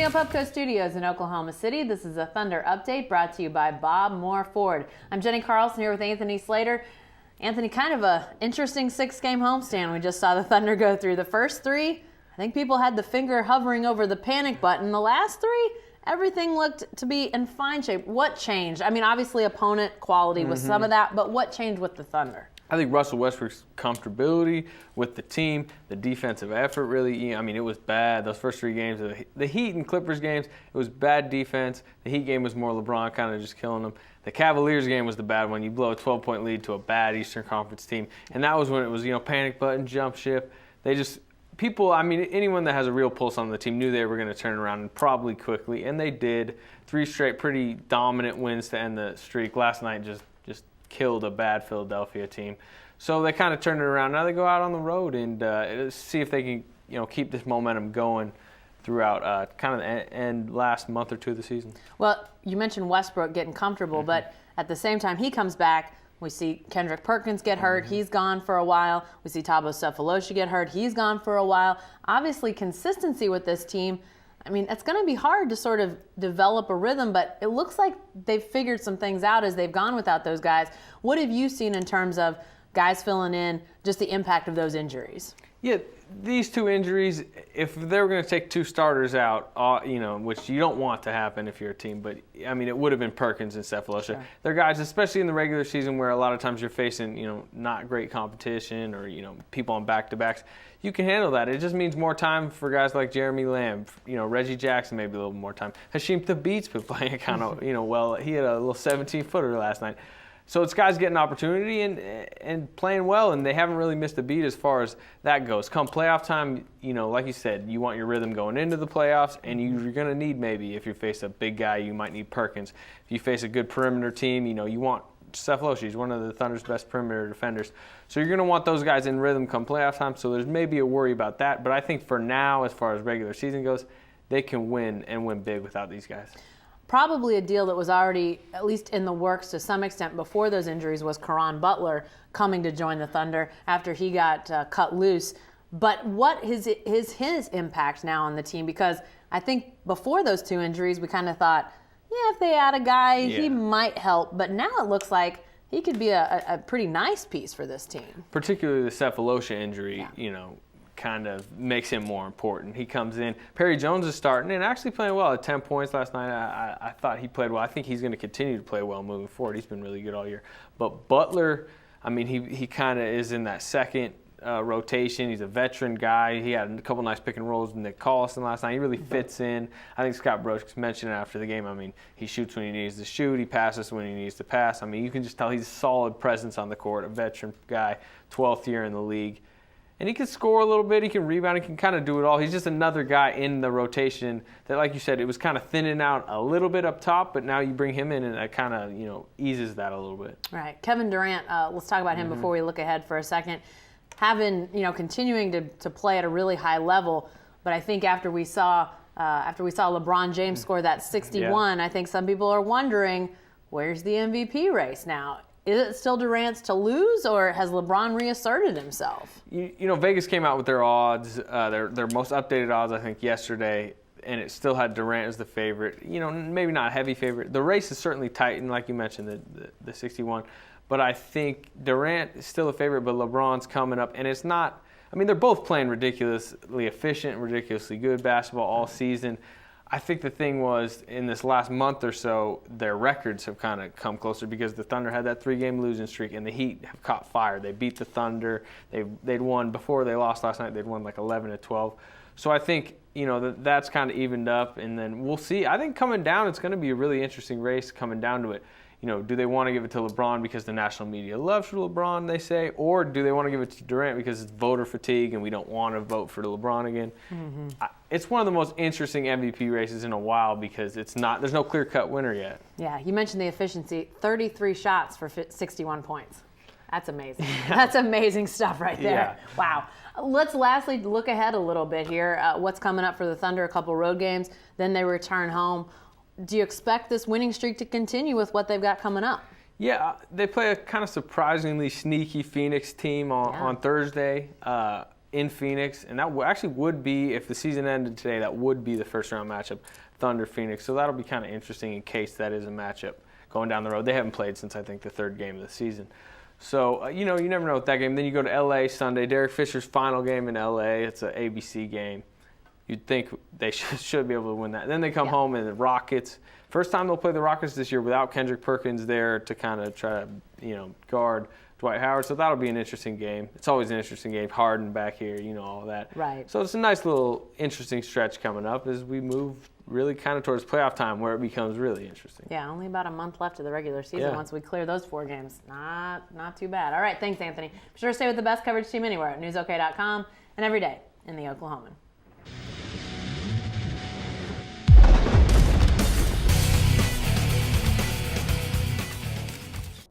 the Pubco Studios in Oklahoma City, this is a Thunder Update brought to you by Bob Moore Ford. I'm Jenny Carlson here with Anthony Slater. Anthony, kind of a interesting 6-game homestand we just saw the Thunder go through. The first 3, I think people had the finger hovering over the panic button. The last 3, everything looked to be in fine shape. What changed? I mean, obviously opponent quality was some of that, but what changed with the Thunder? I think Russell Westbrook's comfortability with the team, the defensive effort really, I mean, it was bad. Those first 3 games, the Heat and Clippers games, it was bad defense. The Heat game was more LeBron kind of just killing them. The Cavaliers game was the bad one. You blow a 12-point lead to a bad Eastern Conference team. And that was when it was, panic button, jump ship. Anyone that has a real pulse on the team knew they were going to turn around and probably quickly, and they did. 3 straight pretty dominant wins to end the streak. Last night just killed a bad Philadelphia team. So they kind of turned it around. Now they go out on the road and see if they can, keep this momentum going throughout kind of the end last month or 2 of the season. Well, you mentioned Westbrook getting comfortable, but at the same time he comes back, we see Kendrick Perkins get hurt. He's gone for a while. We see Thabo Sefolosha get hurt. He's gone for a while. Obviously, consistency with this team, I mean, it's going to be hard to sort of develop a rhythm, but it looks like they've figured some things out as they've gone without those guys. What have you seen in terms of guys filling in, just the impact of those injuries? Yeah, these 2 injuries, if they were going to take 2 starters out, which you don't want to happen if you're a team, but, I mean, it would have been Perkins and Sefolosha. Sure. They're guys, especially in the regular season where a lot of times you're facing, not great competition or, people on back-to-backs. You can handle that. It just means more time for guys like Jeremy Lamb, Reggie Jackson maybe a little more time. Hasheem Thabeet's been playing kind of, well. He had a little 17-footer last night. So it's guys getting opportunity and playing well, and they haven't really missed a beat as far as that goes. Come playoff time, like you said, you want your rhythm going into the playoffs, and you're going to need maybe, if you face a big guy, you might need Perkins. If you face a good perimeter team, you want Sefolosha. He's one of the Thunder's best perimeter defenders. So you're going to want those guys in rhythm come playoff time, so there's maybe a worry about that. But I think for now, as far as regular season goes, they can win and win big without these guys. Probably a deal that was already, at least in the works to some extent before those injuries, was Caron Butler coming to join the Thunder after he got cut loose. But what is his impact now on the team? Because I think before those 2 injuries, we kind of thought, yeah, if they add a guy, he might help. But now it looks like he could be a pretty nice piece for this team. Particularly the Sefolosha injury, kind of makes him more important. He comes in. Perry Jones is starting and actually playing well at 10 points last night. I thought he played well. I think he's going to continue to play well moving forward. He's been really good all year. But Butler, I mean, he kind of is in that second rotation. He's a veteran guy. He had a couple nice pick and rolls with Nick Collison last night. He really fits in. I think Scott Brooks mentioned it after the game. I mean, he shoots when he needs to shoot. He passes when he needs to pass. I mean, you can just tell he's a solid presence on the court, a veteran guy, 12th year in the league. And he can score a little bit. He can rebound. He can kind of do it all. He's just another guy in the rotation that, like you said, it was kind of thinning out a little bit up top, but now you bring him in and that kind of, eases that a little bit. Right. Kevin Durant, let's talk about him before we look ahead for a second. Continuing to play at a really high level, but I think after we saw LeBron James score that 61, I think some people are wondering, where's the MVP race now? Is it still Durant's to lose, or has LeBron reasserted himself? Vegas came out with their odds, their most updated odds, I think, yesterday, and it still had Durant as the favorite. Maybe not a heavy favorite. The race is certainly tightened, like you mentioned, the 61. But I think Durant is still a favorite, but LeBron's coming up, and it's not. I mean, they're both playing ridiculously efficient, ridiculously good basketball all season. I think the thing was, in this last month or so, their records have kind of come closer because the Thunder had that 3-game losing streak, and the Heat have caught fire. They beat the Thunder. They'd won before they lost last night. They'd won like 11-12. So I think that's kind of evened up, and then we'll see. I think coming down, it's going to be a really interesting race coming down to it. Do they want to give it to LeBron because the national media loves LeBron, they say, or do they want to give it to Durant because it's voter fatigue and we don't want to vote for LeBron again? It's one of the most interesting MVP races in a while because there's no clear-cut winner yet. Yeah, you mentioned the efficiency, 33 shots for 61 points. That's amazing. That's amazing stuff right there. Yeah. Wow. Let's lastly look ahead a little bit here. What's coming up for the Thunder, a couple road games, then they return home. Do you expect this winning streak to continue with what they've got coming up? Yeah, they play a kind of surprisingly sneaky Phoenix team on Thursday. in Phoenix, and that actually would be, if the season ended today, that would be the first-round matchup, Thunder-Phoenix. So that'll be kind of interesting in case that is a matchup going down the road. They haven't played since, I think, the third game of the season. So, you never know with that game. Then you go to L.A. Sunday, Derek Fisher's final game in L.A. It's an ABC game. You'd think they should be able to win that. Then they come home and the Rockets. First time they'll play the Rockets this year without Kendrick Perkins there to kind of try to, guard Dwight Howard. So that'll be an interesting game. It's always an interesting game. Harden back here, all that. Right. So it's a nice little interesting stretch coming up as we move really kind of towards playoff time where it becomes really interesting. Yeah, only about a month left of the regular season once we clear those 4 games. Not too bad. All right, thanks, Anthony. Be sure to stay with the best coverage team anywhere at newsok.com and every day in the Oklahoman.